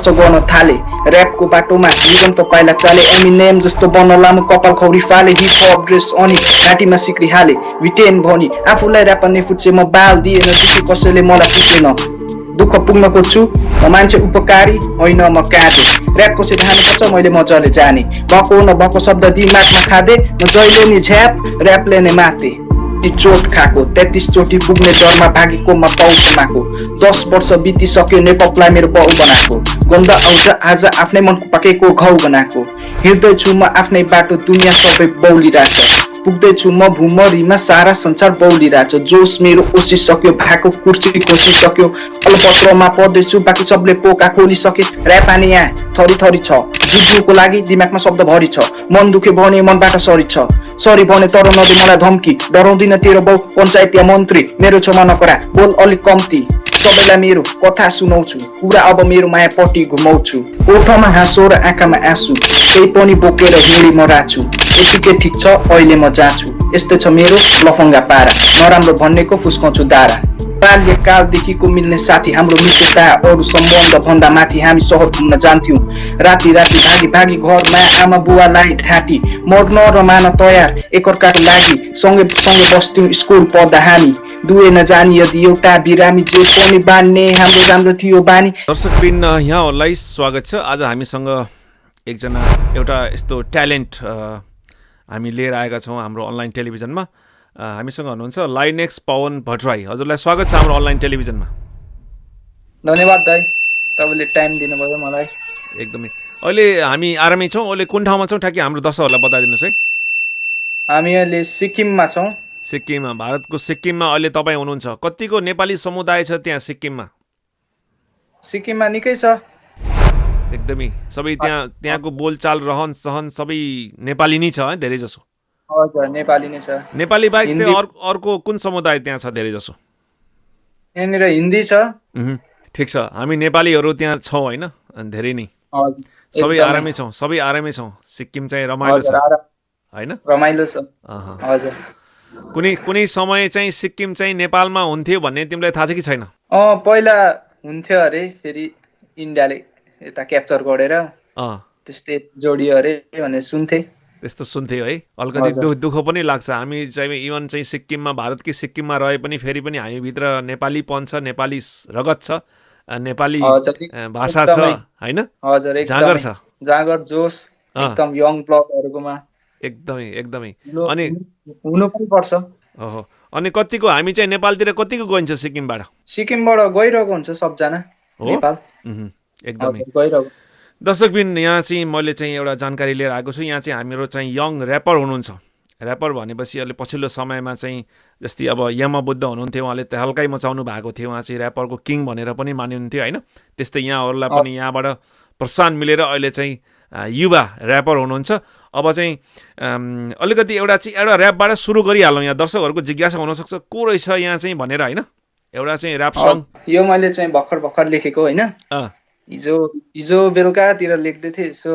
गर्न थाले ऱ्यापको बाटोमा निरन्तर पाइला चाले एमिनेम जस्तो बन्न लामो कपाल खौरी फाले हिपहप ड्रेस अनि घाँटीमा सिक्री हाले भिटेन भनी आफूलाई ऱ्यापर्ने फुच्चे म बाल दिएन दुःख कसैले मलाई पुग्दैन दुःख पुग्न खोज्छु म मान्छे उपकारी होइन म काँदे ऱ्याप कसरी हाल्नुपर्छ मैले मजाले जाने भएको नभएको शब्द दिमागमा खाँदे म जहिले नि झ्याप ऱ्यापले नै माथे चोट खाएको 33 चोटि पुग्ने डरमा भागेको म पाउमाको 10 वर्ष बितिसक्यो नेपलाई मेरो बाउ बनाएको गन्ध आउँछ आज आफ्नै मनको पकेको घाउ बनाएको हिँड्दैछु म आफ्नै बाटो दुनियाँ सबै बौलिरहेछ पुग्दैछु म भुमरीमा सारा संसार बौलिरहेछ जोस मेरो ओसिसक्यो भाको कुर्सी खोसिसक्यो अलपत्रमा पढ्दैछु बाँकी सबले पोका खोलिसके ऱ्याप आने यहाँ थरी थरी छ जुझ्नुको लागि दिमागमा शब्द भरि छ मन दुखे भने मनबाट सरी छ सरी भने तर नदे मलाई धम्की डराउँदिन तेरो बाउ पञ्चायत या मन्त्री मेरो छेउमा नकरा बोल अलिक कम्ती सबैलाई मेरो कथा सुनाउँछु कुरा अब मेरो मायापट्टि घुमाउँछु ओठमा हाँसो र आँखामा आँसु केही पनि बोकेर हिँडी म राछु यतिकै ठिक छ अहिले म जान्छु यस्तै छ मेरो लफङ्गा पारा नराम्रो भन्नेको फुस्काउँछु दारा बाल्यकालदेखिको मिल्ने साथी हाम्रो मित्रता अरू सम्बन्ध भन्दा माथि हामी सहर घुम्न जान्थ्यौँ राति राति भागी भागी घरमा आमा बुवालाई ढाँटी मर्न र मान तयार एकअर्काको लागि सँगै सँगै बस्थ्यौँ स्कुल पढ्दा हामी दुवै नजानी यदि एउटा बिरामी जे पनि बान्ने हाम्रो राम्रो थियो बानी दर्शकबिन यहाँहरूलाई स्वागत छ। आज हामीसँग एकजना एउटा यस्तो ट्यालेन्ट हामी लिएर आएका छौँ हाम्रो अनलाइन टेलिभिजनमा। हामीसँग हुनुहुन्छ लाइनेक्स पवन भट्टराई। हजुरलाई स्वागत छ हाम्रो अनलाइन टेलिभिजनमा। धन्यवाद दाइ, तपाईँले टाइम दिनुभयो मलाई। एकदमै। अहिले हामी आरामै छौँ। अहिले कुन ठाउँमा छौँ ठ्याक्कै हाम्रो दर्शकहरूलाई बताइदिनुहोस् है। हामी अहिले सिक्किममा छौँ। सिक्किममा, भारतको सिक्किममा अहिले तपाईँ हुनुहुन्छ। कतिको नेपाली समुदाय छ त्यहाँ सिक्किममा? सिक्किममा निकै छ एकदमै। सबै त्यहाँको बोलचाल रहन सहन सबै नेपाली नै छ है, धेरै जसो? हजुर, नेपाली नै छ। नेपाली बाहेक त्यो अर्को कुन समुदाय त्यहाँ छ धेरै जसो? यहाँनिर हिन्दी छ। ठिक छ, हामी नेपालीहरू त्यहाँ छौँ होइन, धेरै नै। सबै आरामै छौँ, सबै आरामै छौँ। सिक्किम चाहिँ रमाइलो छ होइन? रमाइलो छ। हजुर। कुनै समय चाहिँ सिक्किम चाहिँ नेपालमा हुन्थ्यो भन्ने तिमीलाई थाहा छ कि छैन? पहिला हुन्थ्यो अरे, फेरि इन्डियाले यता क्याप्चर गरेर त्यस्तै जोडियो अरे भनेर सुन्थे। त्यस्तो सुन्थ्यो है। अलिकति दुःख पनि लाग्छ। हामी चाहिँ इभन चाहिँ सिक्किममा, भारतकै सिक्किममा रहे पनि फेरि पनि हामीभित्र नेपालीपन छ, नेपाली रगत छ, नेपाली भाषा छ होइन? हजुर, जाँगर छ, जाँगर जोस एकदम यङ ब्लडहरुकोमा एकदमै एकदमै। अनि हुनु पनि पर्छ। ओहो। अनि कतिको हामी चाहिँ नेपालतिर कतिको गइन्छ सिक्किमबाट? सिक्किमबाट गइरहेको हुन्छ सबजना नेपाल। एकदमै। गइरहेको। दर्शकबिन, यहाँ चाहिँ मैले चाहिँ एउटा जानकारी लिएर आएको छु। यहाँ चाहिँ हाम्रो चाहिँ यङ ऱ्यापर हुनुहुन्छ। ऱ्यापर भनेपछि अहिले पछिल्लो समयमा चाहिँ जस्तै अब यमबुद्ध हुनुहुन्थ्यो, उहाँले हल्कै मचाउनु भएको थियो, उहाँ चाहिँ ऱ्यापरको किङ भनेर पनि मानिनुहुन्थ्यो होइन? त्यस्तै यहाँहरूलाई पनि यहाँबाट प्रोत्साहन मिलेर अहिले चाहिँ युवा ऱ्यापर हुनुहुन्छ। अब चाहिँ अलिकति एउटा ऱ्यापबाट सुरु गरिहालौँ। यहाँ दर्शकहरूको जिज्ञासा हुनसक्छ को रहेछ यहाँ चाहिँ भनेर होइन? एउटा चाहिँ ऱ्याप सङ यो मैले चाहिँ भर्खर लेखेको होइन, हिजो बेलुकातिर लेख्दै थिएँ। यसो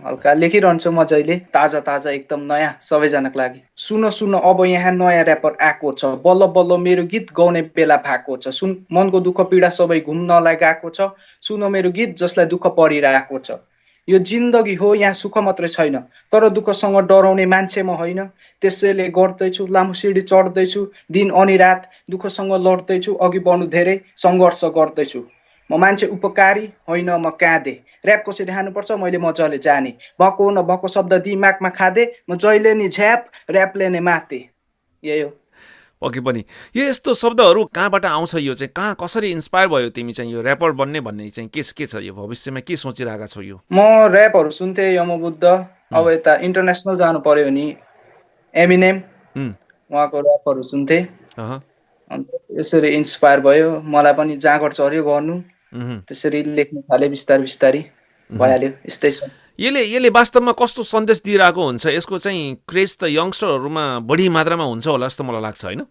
हल्का लेखिरहन्छु म जहिले, ताजा एकदम नयाँ सबैजनाको लागि। सुन अब यहाँ नयाँ ऱ्यापर आएको छ, बल्ल बल्ल मेरो गीत गाउने बेला भएको छ। सुन मनको दुःख पीडा सबै घुम्नलाई गएको छ, सुन मेरो गीत जसलाई दुःख परिरहेको छ। यो जिन्दगी हो, यहाँ सुख मात्रै छैन, तर दुःखसँग डराउने मान्छे म होइन। त्यसैले गर्दैछु लामो सिडी चढ्दैछु, दिन अनि रात दुःखसँग लड्दैछु, अघि बढ्नु धेरै सङ्घर्ष गर्दैछु। म मान्छे उपकारी होइन म काँदे, ऱ्याप कसरी हाल्नुपर्छ मैले मजाले जाने, भएको नभएको शब्द दिमागमा खाँदे, म जहिले नि झ्याप ऱ्यापले नै माथे। यही हो। पक्कै पनि। यो यस्तो शब्दहरू कहाँबाट आउँछ? यो चाहिँ कहाँ कसरी इन्सपायर भयो तिमी चाहिँ यो ऱ्यापर बन्ने भन्ने चाहिँ के छ? यो भविष्यमा के सोचिरहेका छौ? यो म ऱ्यापहरू सुन्थेँ, यमबुद्ध। अब यता इन्टरनेसनल जानु पर्यो भने एमिनेम, उहाँको ऱ्यापहरू सुन्थेँ। अन्त यसरी इन्सपायर भयो, मलाई पनि जाँगर चढ्यो गर्नु। त्यसरी लेख्न थाले, बिस्तारै भइहाल्यो। यस्तै छ। यसले वास्तवमा कस्तो सन्देश दिइरहेको हुन्छ? यसको चाहिँ क्रेज त यङ्स्टरहरूमा बढी मात्रामा हुन्छ होला जस्तो मलाई लाग्छ होइन?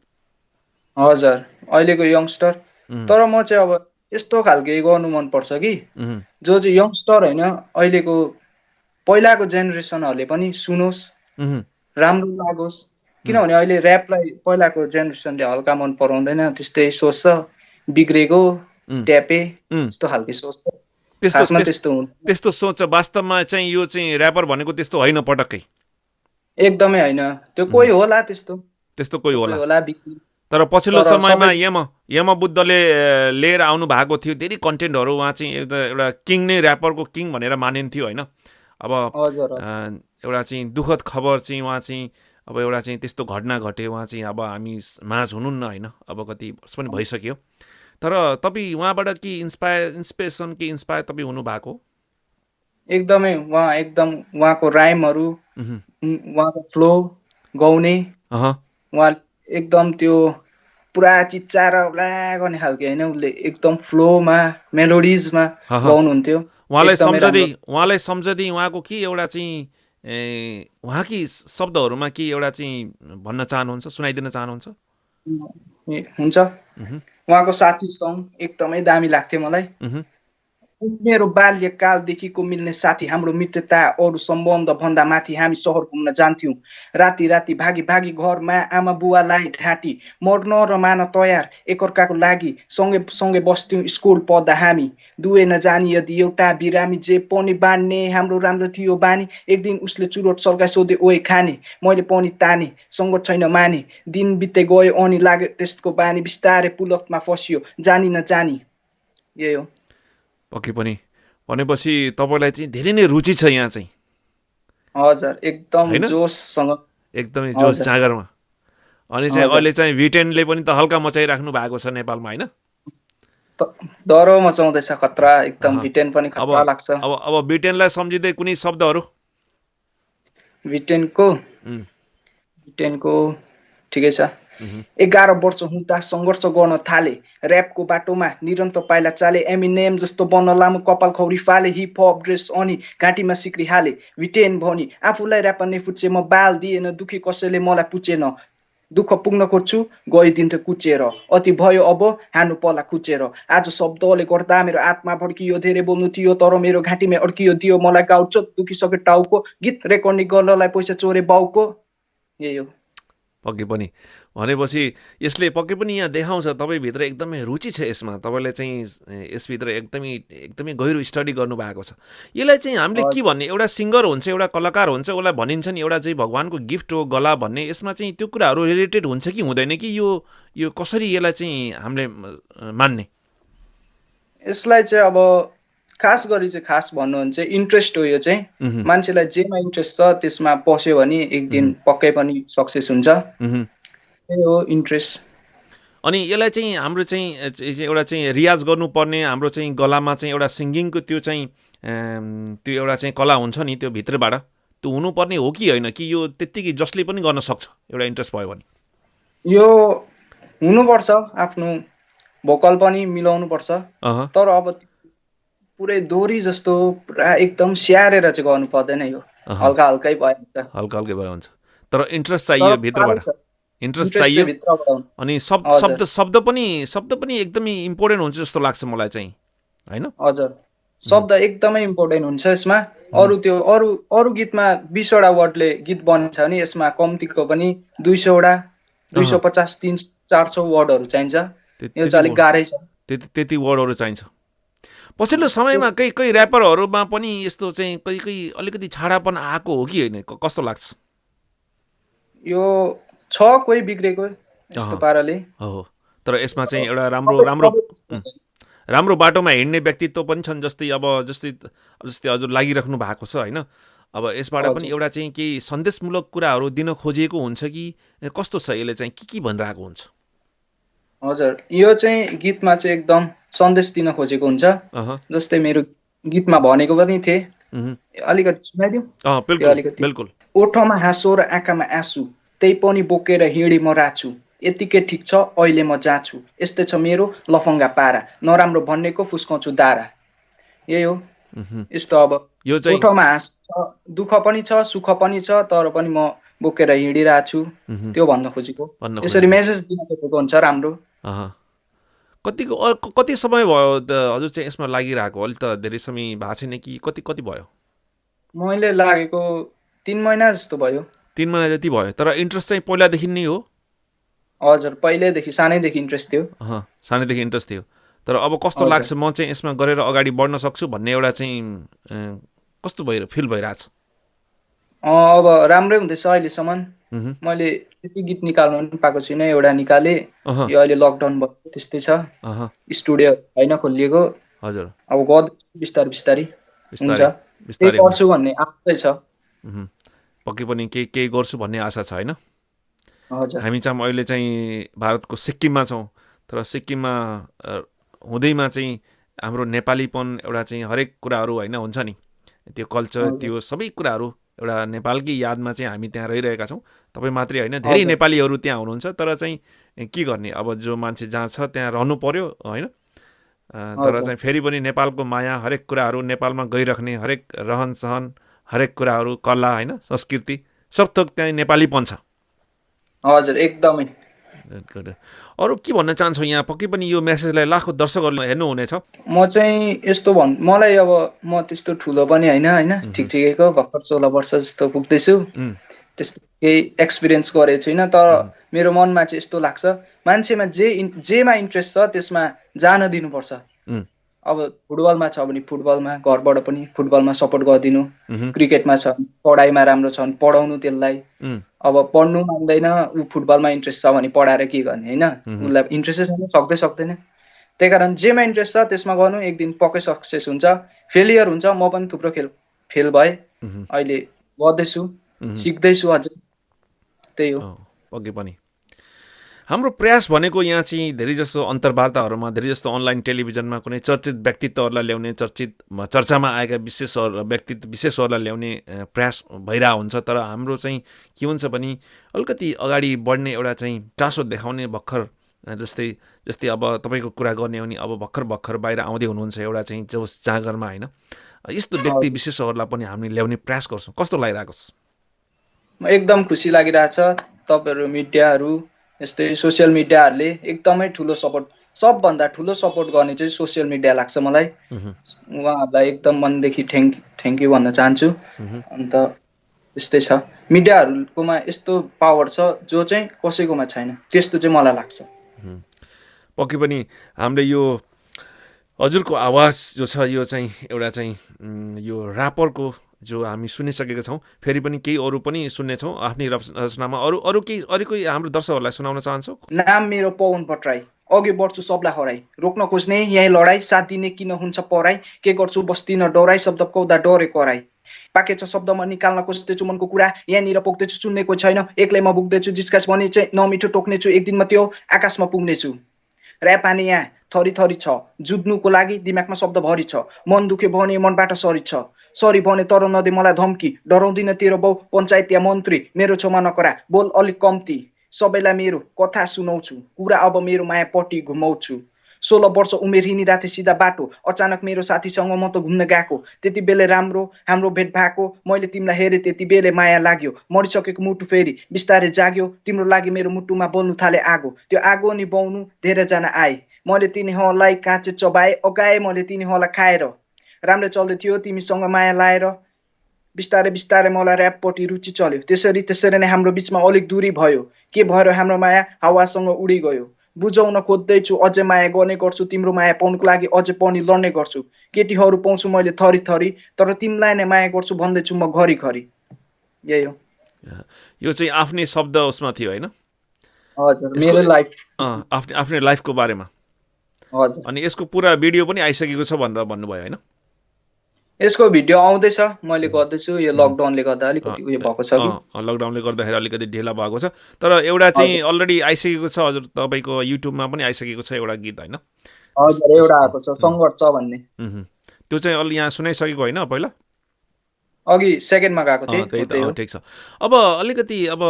हजुर, अहिलेको यङ्स्टर। तर म चाहिँ अब यस्तो खालके गर्नु मनपर्छ कि जो चाहिँ यङ्स्टर होइन, अहिलेको पहिलाको जेनेरेसनहरूले पनि सुनोस्, राम्रो लागोस्। किनभने अहिले ऱ्यापलाई पहिलाको जेनेरेसनले हल्का मन पराउँदैन, त्यस्तै सोच्छ, बिग्रेको ट्यापे यस्तो खालके सोच्छ। त्यस्तो खासमा त्यस त्यस्तो हुन्छ त्यस्तो सोच वास्तवमा चाहिँ यो चाहिँ ऱ्यापर भनेको त्यस्तो होइन पटक्कै। एकदमै होइन त्यो उहुँ, कोही होला त्यस्तो त्यस्तो कोही त्यो कोही होला। होला बिक्री तर पछिल्लो तर समयमा सबै यमबुद्धले लिएर आउनु भएको थियो धेरै कन्टेन्टहरू। उहाँ चाहिँ एउटा किङ नै, ऱ्यापरको किङ भनेर मानिन्थ्यो होइन। अब हजुर एउटा चाहिँ दुःखद खबर चाहिँ उहाँ चाहिँ अब एउटा चाहिँ त्यस्तो घटना घट्यो, उहाँ चाहिँ अब हामी माझ हुनुहुन्न होइन, अब कति वर्ष पनि भइसक्यो। तर तपाईँ उहाँबाट के इन्सपिरेसन के इन्सपायर तपाईँ हुनुभएको? एकदमै उहाँ एकदम उहाँको राइमहरू उहुँ, उहाँको फ्लो गाउने अहँ, उहाँ एकदम त्यो पुरा चिच्चाएर ला गर्ने खालके होइन उसले एकदम फ्लोमा मेलोडिजमा अहँ। गाउनुहुन्थ्यो एकदमै राम्रो उहाँलाई सम्झँदै उहाँको के एउटा चाहिँ उहाँकी शब्दहरूमा के एउटा चाहिँ भन्न चाहनुहुन्छ, सुनाइदिन चाहनुहुन्छ? हुन्छ उहुँ, उहाँको साथी सङ्ग एकदमै दामी लाग्थ्यो मलाई उहुँ, मेरो बाल्यकालदेखिको मिल्ने साथी हाम्रो मित्रता अरू सम्बन्ध भन्दा माथि हामी सहर घुम्न जान्थ्यौँ राति राति भागी भागी घरमा आमा बुवालाई ढाँटी मर्न र मान तयार एकअर्काको लागि सँगै सँगै बस्थ्यौँ स्कुल पढ्दा हामी दुवै नजानी यदि एउटा बिरामी जे पनि बाँड्ने हाम्रो राम्रो थियो बानी एक दिन उसले चुरोट सल्काइ सोधे ओए खाने मैले पनि ताने सङ्गत छैन माने दिन बित्दै गयो अनि लाग्यो त्यसको बानी बिस्तारै पुलकमा फसियो जानी नजानी यही हो पक्कै पनि। भनेपछि तपाईँलाई चाहिँ धेरै नै रुचि छ यहाँ चाहिँ, हजुर एकदम होइन? जोससँग एकदमै जोस हजुर जाँगरमा। अनि चाहिँ हजुर अहिले चाहिँ V10ले पनि त हल्का मचाइराख्नु भएको छ नेपालमा होइन? डह्रो मचाउँदैछ खतरा एकदम अहँ। भिटेन पनि अब खतरा लाग्छ अब V10लाई सम्झिँदै कुनै शब्दहरू? भिटेनको उम्, भिटेनको ठिकै छ उहुँ, 11 वर्ष हुँदा सङ्घर्ष गर्न थाले ऱ्यापको बाटोमा निरन्तर पाइला चाले एमिनेम जस्तो बन्न लामो कपाल खौरी फाले हिप हप ड्रेस अनि घाँटीमा सिक्री हाले भिटेन भनी आफूलाई ऱ्यापर नै फुच्चे म बाल दिएन दुखी कसैले मलाई पुचेन दुःख पुग्न खोज्छु गइदिन्थ्यो कुचेर अति भयो अब हानु पर्ला कुचेर आज शब्दले गर्दा मेरो आत्मा भड्कियो धेरै बोल्नु थियो तर मेरो घाँटीमा अड्कियो दियो मलाई गाउँ चोक दुखिसक्यो टाउको गीत रेकर्डिङ गर्नलाई पैसा चोरे बाउको यही हो पक्कै पनि। भनेपछि यसले पक्कै पनि यहाँ देखाउँछ तपाईँभित्र एकदमै रुचि छ यसमा, तपाईँले चाहिँ यसभित्र एकदमै एकदमै गहिरो स्टडी गर्नुभएको छ। यसलाई चाहिँ हामीले के भन्ने, एउटा सिङ्गर हुन्छ, एउटा कलाकार हुन्छ, उसलाई भनिन्छ नि एउटा चाहिँ भगवान्को गिफ्ट हो गला भन्ने, यसमा चाहिँ त्यो कुराहरू रिलेटेड हुन्छ कि हुँदैन कि यो कसरी यसलाई चाहिँ हामीले मान्ने? यसलाई चाहिँ अब खास गरी चाहिँ खास भन्नुहुन्छ चाहिँ इन्ट्रेस्ट हो यो चाहिँ उहुँ, मान्छेलाई जेमा इन्ट्रेस्ट छ त्यसमा पस्यो भने एक दिन पक्कै पनि सक्सेस हुन्छ उहुँ। त्यही हो इन्ट्रेस्ट अनि यसलाई चाहिँ हाम्रो चाहिँ एउटा चाहिँ रियाज गर्नुपर्ने, हाम्रो चाहिँ गलामा चाहिँ एउटा सिङ्गिङको त्यो चाहिँ त्यो एउटा चाहिँ कला हुन्छ नि त्यो भित्रबाट, त्यो हुनुपर्ने हो कि होइन, कि यो त्यत्तिकै जसले पनि गर्न सक्छ एउटा इन्ट्रेस्ट भयो भने? यो हुनुपर्छ आफ्नो भोकल पनि मिलाउनुपर्छ अहँ, तर अब पुरै दोहोरी जस्तो पुरा एकदम स्याहारेर चाहिँ गर्नु पर्दैन यो अहँ, हल्का हल्कै भइहाल्छ हल्का हल्कै भयो हुन्छ। तर इन्ट्रेस्ट तर चाहियो साह्रै भित्रबाट, छ इन्ट्रेस्ट इन्ट्रेस्ट चाहियो। चाहिँ भित्रबाट आउनु अनि हजुर शब्द पनि एकदमै इम्पोर्टेन्ट हुन्छ जस्तो लाग्छ मलाई चाहिँ, होइन? हजुर शब्द एकदमै इम्पोर्टेन्ट हुन्छ यसमा उम्, अरू अरू गीतमा 20वटा वर्डले गीत बनिन्छ भने यसमा कम्तीको पनि 200वटा अहँ, 250 300 400 वर्डहरू चाहिन्छ यो त्यति चाहिँ अलिक गाह्रै छ त्यति वर्डहरू चाहिन्छ। पछिल्लो समयमा त्यस केही ऱ्यापरहरूमा पनि यस्तो चाहिँ कहीँ अलिकति छाडापन आएको हो कि होइन, कस्तो लाग्छ? यो छ कोही बिग्रेको यस्तो अहँ, पाराले हो। तर यसमा चाहिँ एउटा राम्रो सबै राम्रो सबै उम्, राम्रो बाटोमा हिँड्ने व्यक्तित्व पनि छन्, जस्तै हजुर लागिराख्नु भएको छ होइन। अब यसबाट पनि हजुर एउटा चाहिँ केही सन्देशमूलक कुराहरू दिन खोजिएको हुन्छ कि कस्तो छ, यसले चाहिँ के भनिरहेको हुन्छ? हजुर यो चाहिँ गीतमा चाहिँ एकदम सन्देश दिन खोजेको हुन्छ अहँ, जस्तै मेरो गीतमा भनेको पनि थिएँ उहुँ, अलिकति सुनाइदिउँ त्यो बिल्कुल अलिकति बिल्कुल। ओठमा हाँसो र आँखामा आँसु त्यही पनि बोकेर हिँडी म राछु यतिकै ठिक छ अहिले म जाँछु यस्तै छ मेरो लफङ्गा पारा नराम्रो भन्नेको फुस्काउँछु दारा यही हो उहुँ, यस्तो अब यो चाहिँ ओठमा हाँसो छ दुःख पनि छ सुख पनि छ तर पनि म बोकेर हिँडिरहेको छु उहुँ, त्यो भन्न खोजेको भन्न यसरी खोजेको। मेसेज दिन खोजेको हुन्छ राम्रो अहँ। कति समय भयो त हजुर चाहिँ यसमा लागिरहेको? अलिक त धेरै समय भएको छैन कि कति कति भयो? मैले लागेको 3 महिना जस्तो भयो 3 महिना जति भयो। तर इन्ट्रेस्ट चाहिँ पहिलादेखि नै हो? हजुर पहिल्यैदेखि सानैदेखि इन्ट्रेस्ट थियो अहँ, सानैदेखि इन्ट्रेस्ट थियो। तर अब कस्तो हजुर। लाग्छ म चाहिँ यसमा गरेर अगाडि बढ्न सक्छु भन्ने एउटा चाहिँ कस्तो फिल भइरहेछ? अब राम्रै हुँदैछ अहिलेसम्म। मह्म, मैले त्यति गीत निकाल्नु पनि पाएको छुइनँ, एउटा निकालेँ। अह यो अहिले लकडाउन भयो त्यस्तै छ, अह स्टुडियो छैन खोलिएको। हजुर, अब गर्दैछु बिस्तारै बिस्तारै, हुन्छ। बिस्तारै त्यही बिस्तारै हुन्छ। गर्छु भन्ने आशै छ। मह्म, पक्कै पनि केही केही गर्छु भन्ने आशा छ होइन? हजुर हामी चाहिँ अहिले चाहिँ भारतको सिक्किममा छौँ, तर सिक्किममा हुँदैमा चाहिँ हाम्रो नेपालीपन एउटा चाहिँ हरेक कुराहरू होइन हुन्छ नि, त्यो कल्चर हजुर त्यो सबै कुराहरू एउटा नेपालकै यादमा चाहिँ हामी त्यहाँ रहिरहेका छौँ। तपाईँ मात्रै होइन, धेरै हजुर नेपालीहरू त्यहाँ हुनुहुन्छ, तर चाहिँ के गर्ने, अब जो मान्छे जहाँ छ त्यहाँ रहनु पर्यो होइन। तर हजुर चाहिँ फेरि पनि नेपालको माया, हरेक कुराहरू नेपालमा गइराख्ने हरेक रहन सहन, हरेक कुराहरू, कला होइन, संस्कृति सब थोक त्यहाँ नेपालीपन छ। हजुर एकदमै। गुड। अरू के भन्न चाहन्छौ यहाँ? पक्कै पनि यो मेसेजलाई लाखौँ दर्शकहरूले हेर्नुहुनेछ। म चाहिँ यस्तो मलाई अब म त्यस्तो ठुलो पनि होइन होइन, ठिक मह्म, ठिकैको भर्खर 16 वर्ष जस्तो पुग्दैछु। उम्, त्यस्तो केही एक्सपिरियन्स गरेको छुइनँ, तर मह्म, मेरो मनमा चाहिँ यस्तो लाग्छ, मान्छेमा जेमा इन्ट्रेस्ट छ त्यसमा जान दिनुपर्छ। उम्, अब फुटबलमा छ भने फुटबलमा घरबाट पनि फुटबलमा सपोर्ट गरिदिनु, मह्म, क्रिकेटमा छ भने, पढाइमा राम्रो छ भने पढाउनु त्यसलाई। उम्, अब पढ्नु मान्दैन, ऊ फुटबलमा इन्ट्रेस्ट छ भने पढाएर के गर्ने होइन, मह्म, उसलाई इन्ट्रेस्टै छैन, सक्दैन। त्यही कारण जेमा इन्ट्रेस्ट छ त्यसमा गर्नु, एक दिन पक्कै सक्सेस हुन्छ। फेलियर हुन्छ, म पनि थुप्रो फेल भएँ, मह्म, अहिले गर्दैछु, मह्म, सिक्दैछु अझै, त्यही हो। पक्कै पनि हाम्रो प्रयास भनेको यहाँ चाहिँ धेरै जस्तो अन्तर्वार्ताहरूमा, धेरै जस्तो अनलाइन टेलिभिजनमा कुनै चर्चित व्यक्तित्वहरूलाई ल्याउने, चर्चामा आएका व्यक्तित्व विशेषहरूलाई ल्याउने प्रयास भइरहेको हुन्छ। तर हाम्रो चाहिँ के हुन्छ भने अलिकति अगाडि बढ्ने एउटा चाहिँ चासो देखाउने भर्खर जस्तै जस्तै अब तपाईँको कुरा गर्ने हो भने अब भर्खर बाहिर आउँदै हुनुहुन्छ एउटा चाहिँ जोस जाँगरमा होइन, यस्तो व्यक्ति हजुर विशेषहरूलाई पनि हामीले ल्याउने प्रयास गर्छौँ। कस्तो लागिरहेको छ? एकदम खुसी लागिरहेछ। तपाईँहरू मिडियाहरू, यस्तै सोसियल मिडियाहरूले एकदमै ठुलो सपोर्ट, सबभन्दा ठुलो सपोर्ट गर्ने चाहिँ सोसियल मिडिया लाग्छ मलाई। मह्म, उहाँहरूलाई एकदम मनदेखि थ्याङ्क यू भन्न चाहन्छु। मह्म, अन्त त्यस्तै छ, मिडियाहरूकोमा यस्तो पावर छ जो चाहिँ कसैकोमा छैन, त्यस्तो चाहिँ मलाई लाग्छ। मह्म। पक्कै पनि हामीले यो हजुरको आवाज जो छ यो चाहिँ एउटा चाहिँ यो ऱ्यापरको जो हामी सुनिसकेका छौँ, फेरि पनि केही अरू पनि सुन्नेछौँ आफ्नै रचनामा। अरू केही कोही हाम्रो दर्शकहरूलाई सुनाउन चाहन्छौ? नाम मेरो पवन भट्टराई, अघि बढ्छु सबलाई हराई, रोक्न खोज्ने यहीँ लडाई, साथ दिने किन हुन्छ पराई, के गर्छु बस्दिन डराई, शब्द कौदा डरे कराई, पाकेछ शब्दमा निकाल्न खोज्दैछु मनको कुरा, यहाँनिर पोख्दैछु सुन्ने कोही छैन, एक्लैमा बुक्दैछु जिस्कास भने चाहिँ नमिठो टोक्नेछु, एक दिनमा त्यो आकाशमा पुग्नेछु। ऱ्याप आने यहाँ थरी थरी छ, जुझ्नुको लागि दिमागमा शब्दभरि छ, मन दुख्यो भने मनबाट सरी छ, सरी भने तर नदे मलाई धम्की, डराउँदिन तेरो बाउ पञ्चायत या मन्त्री, मेरो छेउमा नकरा बोल अलिक कम्ती, सबैलाई मेरो कथा सुनाउँछु, कुरा अब मेरो मायापट्टि घुमाउँछु। 16 वर्ष उमेर हिँडिरहेको थिएँ सिधा बाटो, अचानक मेरो साथीसँग म त घुम्न गएको, त्यति बेलै हाम्रो भेट भएको, मैले तिमीलाई हेरेँ त्यति बेलै माया लाग्यो, मरिसकेको मुटु फेरि बिस्तारै जाग्यो, तिम्रो लागि मेरो मुटुमा बोल्नु थाले आगो, त्यो आगो निभाउनु धेरैजना आए, मैले तिनीहरूलाई काँचे चबाएँ, अगाएँ मैले तिनीहरूलाई खाएर, राम्रै चल्दै थियो तिमीसँग माया लाएर, बिस्तारै बिस्तारै मलाई ऱ्यापपट्टि रुचि चल्यो, त्यसरी नै हाम्रो बिचमा अलिक दूरी भयो, के भएर हाम्रो माया हावासँग उडी गयो, बुझाउन खोज्दैछु अझै माया गर्ने गर्छु, तिम्रो माया पाउनुको लागि अझै पनि लड्ने गर्छु, केटीहरू पाउँछु मैले थरी थरी, तर तिमीलाई नै माया गर्छु भन्दैछु म घरिघरि। यही हो। यो चाहिँ आफ्नै शब्द उसमा थियो होइन? हजुर यसको मेरो लाइफ। आफ्नै लाइफको बारेमा। हजुर अनि यसको पुरा भिडियो पनि आइसकेको छ भनेर भन्नुभयो होइन? यसको भिडियो आउँदैछ, मैले गर्दैछु, यो लकडाउनले गर्दा अलिकति उयो भएको छ कि। लकडाउनले गर्दाखेरि अलिकति ढिला भएको छ, तर एउटा चाहिँ हजुर अलरेडी आइसकेको छ हजुर तपाईँको युट्युबमा पनि आइसकेको छ एउटा गीत होइन? हजुर एउटा आएको छ सङ्कट छ भन्ने, त्यो चाहिँ अलि यहाँ सुनाइसकेको होइन पहिला? अघि सेकेन्डमा गएको थिएँ, त्यही त त्यही हो। ठिक छ। अब अलिकति अब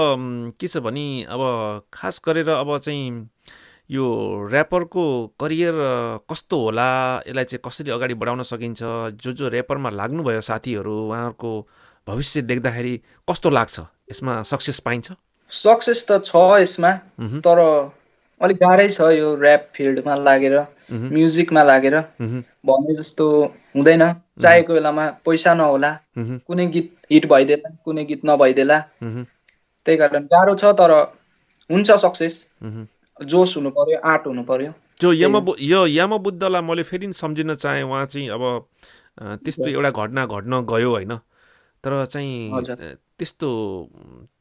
के छ भने अब खास गरेर अब चाहिँ यो ऱ्यापरको करियर कस्तो होला, यसलाई चाहिँ कसरी अगाडि बढाउन सकिन्छ, जो ऱ्यापरमा लाग्नुभयो साथीहरू उहाँहरूको भविष्य देख्दाखेरि कस्तो लाग्छ? यसमा सक्सेस पाइन्छ? सक्सेस त छ यसमा, मह्म, तर अलिक गाह्रै छ यो ऱ्याप फिल्डमा लागेर, मह्म, म्युजिकमा लागेर मह्म, भने जस्तो हुँदैन, चाहेको बेलामा पैसा नहोला, मह्म, कुनै गीत हिट भइदेला कुनै गीत नभइदेला, मह्म, त्यही कारण गाह्रो छ, तर हुन्छ सक्सेस, मह्म। जोस हुनु पर्यो, आँट हुनु पर्यो। यो यमबुद्धलाई मैले फेरि नि सम्झिन चाहेँ। उहाँ चाहिँ अब त्यस्तो एउटा घटना घट्न गयो होइन, तर चाहिँ हजुर त्यस्तो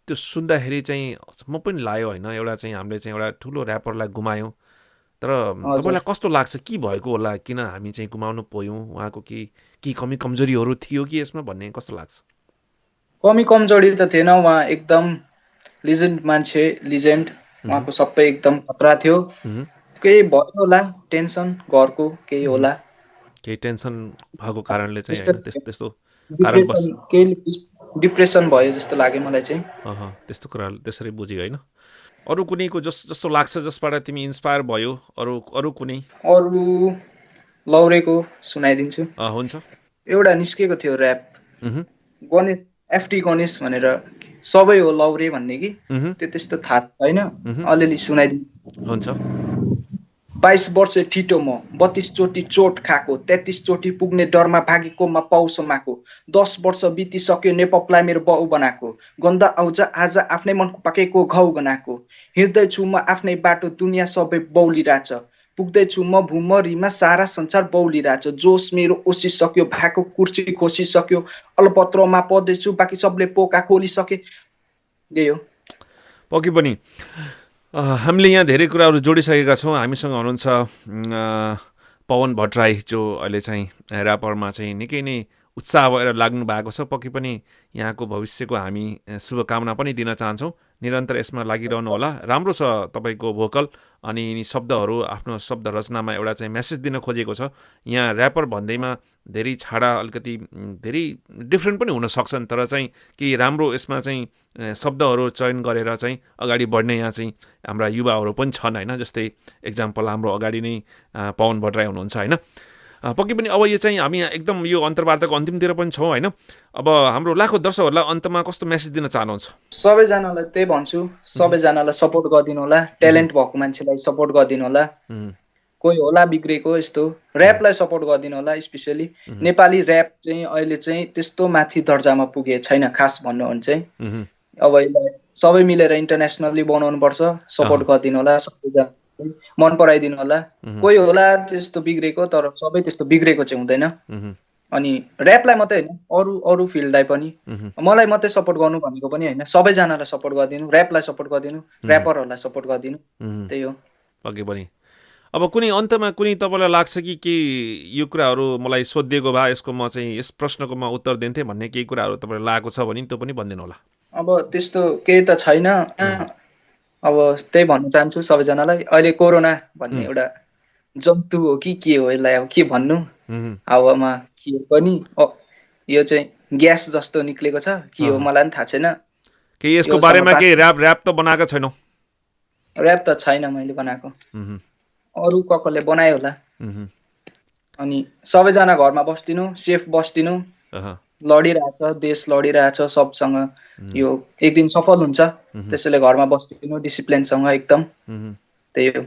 त्यो सुन्दाखेरि चाहिँ म पनि लाग्यो होइन, एउटा चाहिँ हामीले चाहिँ एउटा ठुलो ऱ्यापरलाई गुमायौँ। तर हजुर तपाईँलाई कस्तो लाग्छ, के भएको होला, किन हामी चाहिँ गुमाउनु पर्यौँ, उहाँको के कमी कमजोरीहरू थियो कि यसमा भन्ने कस्तो लाग्छ? कमी कमजोरी त थिएन, उहाँ एकदम लिजेन्ड मान्छे, लिजेन्ड। मह्म, उहाँको सबै एकदम खतरा थियो। मह्म, केही भयो होला टेन्सन, घरको केही मह्म। होला, केही टेन्सन भएको कारणले चाहिँ त्यस्तो होइन, त्यस्तो कारणवश। डिप्रेसन, केही डिप्रेसन भयो जस्तो लाग्यो मलाई चाहिँ। त्यस्तो कुराहरू त्यसरी बुझ्यो होइन। अरू कुनैको जस्तो लाग्छ जसबाट तिमी इन्सपायर भयो, अरू अरू कुनै? अरू लौरेको सुनाइदिन्छु। हुन्छ। एउटा निस्केको थियो ऱ्याप, मह्म, गणेश, एफटी गणेश भनेर। सबै हो लौरे भन्ने कि मह्म, त्यो त्यस्तो थाहा छैन, मह्म। अलिअलि सुनाइदिन्छु। हुन्छ। 22 वर्ष ठिटो म, 32 चोटि चोट खाएको, 33 चोटि पुग्ने डरमा भागेको म पाउसमाको। 10 वर्ष बितिसक्यो नेपपलाई मेरो बाउ बनाएको। गन्ध आउँछ आज आफ्नै मनको पाकेको घाउ गनाएको। हिँड्दैछु म आफ्नै बाटो, दुनियाँ सबै बौलिरहेछ। पुग्दैछु म भुमरीमा, सारा संसार बौलिरहेछ। जोस मेरो ओसिसक्यो, भएको कुर्सी खोसिसक्यो। अलपत्रमा पर्दैछु, बाँकी सबले पोका खोलिसके। यही हो। पक्कै पनि हामीले यहाँ धेरै कुराहरू जोडिसकेका छौँ। हामीसँग हुनुहुन्छ पवन भट्टराई, जो अहिले चाहिँ ऱ्यापरमा चाहिँ निकै नै उत्साह भएर लाग्नु भएको छ। पक्कै पनि यहाँको भविष्यको हामी शुभकामना पनि दिन चाहन्छौँ। निरन्तर यसमा लागिरहनु होला। राम्रो छ तपाईँको भोकल अनि शब्दहरू, आफ्नो शब्द रचनामा एउटा चाहिँ मेसेज दिन खोजेको छ। यहाँ ऱ्यापर भन्दैमा धेरै छाडा अलिकति धेरै डिफ्रेन्ट पनि हुन सक्छन्, तर चाहिँ केही राम्रो यसमा चाहिँ शब्दहरू चयन गरेर चाहिँ अगाडि बढ्ने यहाँ चाहिँ हाम्रा युवाहरू पनि छन् होइन। जस्तै एक्जाम्पल हाम्रो अगाडि नै पवन भट्टराई हुनुहुन्छ होइन। पक्कै पनि अब यो चाहिँ हामी एकदम यो अन्तर्वार्ताको अन्तिमतिर पनि छौँ होइन। अब हाम्रो लाखौँ दर्शकहरूलाई अन्तमा कस्तो मेसेज दिन चाहनुहुन्छ? सबैजनालाई त्यही भन्छु, सबैजनालाई सपोर्ट गरिदिनु होला। ट्यालेन्ट भएको मान्छेलाई सपोर्ट गरिदिनु होला। मह्म, कोही होला बिग्रेको, यस्तो ऱ्यापलाई सपोर्ट गरिदिनु होला। स्पेसली नेपाली ऱ्याप चाहिँ अहिले चाहिँ त्यस्तो माथि दर्जामा पुगेको छैन। खास भन्नु हो भने चाहिँ मह्म, अब यसलाई सबै मिलेर इन्टरनेसनल्ली बनाउनु पर्छ। सपोर्ट गरिदिनु होला, सबैजना मन पराइदिनु होला। कोही होला त्यस्तो बिग्रेको, तर सबै त्यस्तो बिग्रेको चाहिँ हुँदैन। मह्म, अनि ऱ्यापलाई मात्रै होइन, अरू अरू फिल्डलाई पनि, मह्म, मलाई मात्रै सपोर्ट गर्नु भनेको पनि होइन, सबैजनालाई सपोर्ट गरिदिनु, ऱ्यापलाई सपोर्ट गरिदिनु, ऱ्यापरहरूलाई सपोर्ट गरिदिनु। मह्म। त्यही हो। पक्कै पनि। अब कुनै अन्तमा कुनै तपाईँलाई लाग्छ कि यो कुराहरू मलाई सोधिएको भए यसको म चाहिँ यस प्रश्नको म उत्तर दिन्थेँ भन्ने केही कुराहरू तपाईँलाई लागेको छ भने त्यो पनि भनिदिनु होला। अब त्यस्तो केही त छैन। अब त्यही भन्न चाहन्छु सबैजनालाई, अहिले कोरोना भन्ने एउटा जन्तु हो कि के हो, यसलाई अब के भन्नु, मह्म, हावामा के हो पनि, यो चाहिँ ग्यास जस्तो निक्लेको छ, के हो मलाई पनि थाहा छैन। केही यसको योसँग बारेमा बात- केही ऱ्याप त बनाएको छैनौ? ऱ्याप त छैन मैले बनाएको, मह्म, अरू कसले बनायो होला। मह्म, अनि सबैजना घरमा बस्दिनु, सेफ बस्दिनु। अह, लडिरहेछ, देश लडिरहेछ सबसँग, यो एक दिन सफल हुन्छ। त्यसैले घरमा बस्दिनु डिसिप्लिनसँग एकदम। मह्म। त्यही हो।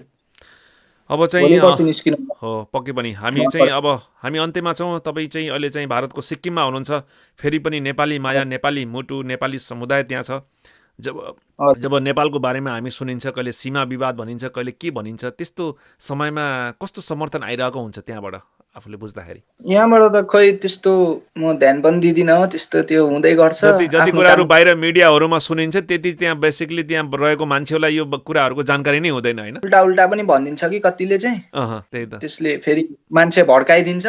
अब चाहिँ भोलि पर्सि निस्किनु। हो पक्कै पनि हामी चाहिँ अब हामी अन्त्यमा छौँ। तपाईँ चाहिँ अहिले चाहिँ भारतको सिक्किममा हुनुहुन्छ। फेरि पनि नेपाली माया, नेपाली मुटु, नेपाली समुदाय त्यहाँ छ। जब नेपालको बारेमा हामी सुनिन्छ, कहिले सीमा विवाद भनिन्छ, कहिले के भनिन्छ, त्यस्तो समयमा कस्तो समर्थन आइरहेको हुन्छ त्यहाँबाट आफूले बुझ्दाखेरि? यहाँबाट त खै त्यस्तो म ध्यान पनि दिदिनँ, त्यस्तो त्यो हुँदै गर्छ। जति कुराहरू बाहिर मिडियाहरूमा सुनिन्छ त्यति त्यहाँ बेसिकली त्यहाँ रहेको मान्छेलाई यो कुराहरूको जानकारी नै हुँदैन होइन। उल्टा उल्टा पनि भनिदिन्छ कि कतिले चाहिँ, त्यही त। त्यसले फेरि मान्छे भड्काइदिन्छ।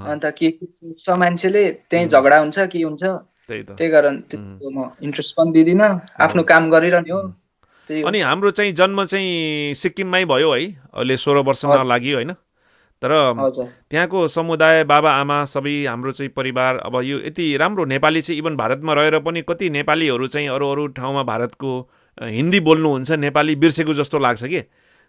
अन्त के सोच्छ मान्छेले, त्यही झगडा हुन्छ के हुन्छ। त्यही त। त्यही कारण त्यस्तो म इन्ट्रेस्ट पनि दिदिनँ, आफ्नो काम गरिरहने हो। त्यही हो। अनि हाम्रो चाहिँ जन्म चाहिँ सिक्किममै भयो है, अहिले 16 वर्षमा लागि होइन। तर हजुर त्यहाँको समुदाय, बाबा आमा सबै हाम्रो चाहिँ परिवार, अब यो यति राम्रो नेपाली चाहिँ इभन भारतमा रहेर पनि कति नेपालीहरू चाहिँ अरू अरू ठाउँमा भारतको हिन्दी बोल्नुहुन्छ, नेपाली बिर्सेको जस्तो लाग्छ कि।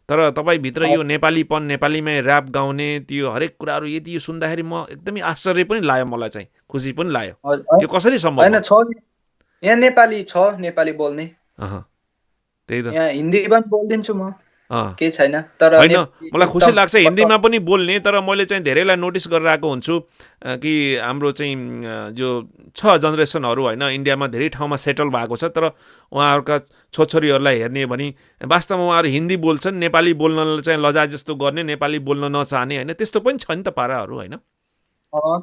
तर तपाईँभित्र यो नेपालीपन, नेपालीमै ऱ्याप गाउने त्यो हरेक कुराहरू यति यो सुन्दाखेरि म एकदमै आश्चर्य पनि लाग्यो, मलाई चाहिँ खुसी पनि लाग्यो। यो कसरी सम्भव? होइन छ, यहाँ नेपाली छ, नेपाली बोल्ने। त्यही त। यहाँ हिन्दी पनि बोलिदिन्छु म। अँ केही छैन तर होइन नेपाली मलाई खुसी एकदम लाग्छ हिन्दीमा पनि बोल्ने तर मैले चाहिँ धेरैलाई नोटिस गरेर आएको हुन्छु कि हाम्रो चाहिँ जो छ जेनेरेसनहरू होइन इन्डियामा धेरै ठाउँमा सेटल भएको छ तर उहाँहरूका छोरछोरीहरूलाई हेर्ने हो भने वास्तवमा उहाँहरू हिन्दी बोल्छन् नेपाली बोल्न चाहिँ लजा जस्तो गर्ने नेपाली बोल्न नचाहने होइन त्यस्तो पनि छ नि त पाराहरू होइन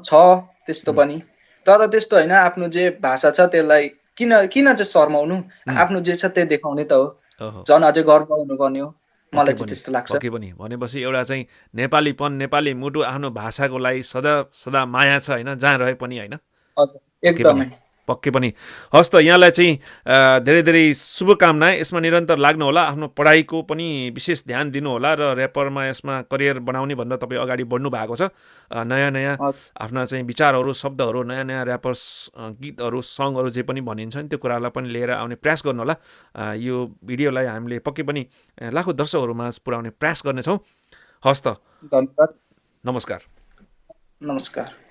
छ त्यस्तो पनि तर त्यस्तो होइन आफ्नो जे भाषा छ त्यसलाई किन किन चाहिँ शर्माउनु आफ्नो जे छ त्यो देखाउने त हो ओहो झन् अझै गर्व हुनुपर्ने हो पक्कै मलाई चाहिँ पनि त्यस्तो लाग्छ पक्कै पनि भनेपछि एउटा चाहिँ नेपालीपन नेपाली मुटु आफ्नो भाषाको लागि सदा सदा माया छ होइन जहाँ रहे पनि होइन हजुर पक्कै पनि एकदमै पक्कै पनि हस् त यहाँलाई चाहिँ धेरै धेरै शुभकामना यसमा निरन्तर लाग्नु होला आफ्नो पढाइको पनि विशेष ध्यान दिनु होला र ऱ्यापरमा यसमा करियर बनाउने भनेर तपाईँ अगाडि बढ्नु भएको छ नयाँ नयाँ हजुर आफ्ना चाहिँ विचारहरू शब्दहरू नयाँ नयाँ ऱ्यापर्स गीतहरू सङहरू जे पनि भनिन्छ नि त्यो कुरालाई पनि लिएर आउने प्रयास गर्नु होला यो भिडियोलाई हामीले पक्कै पनि लाखौँ दर्शकहरूमा पुर्याउने प्रयास गर्नेछौँ हस् त धन्यवाद नमस्कार नमस्कार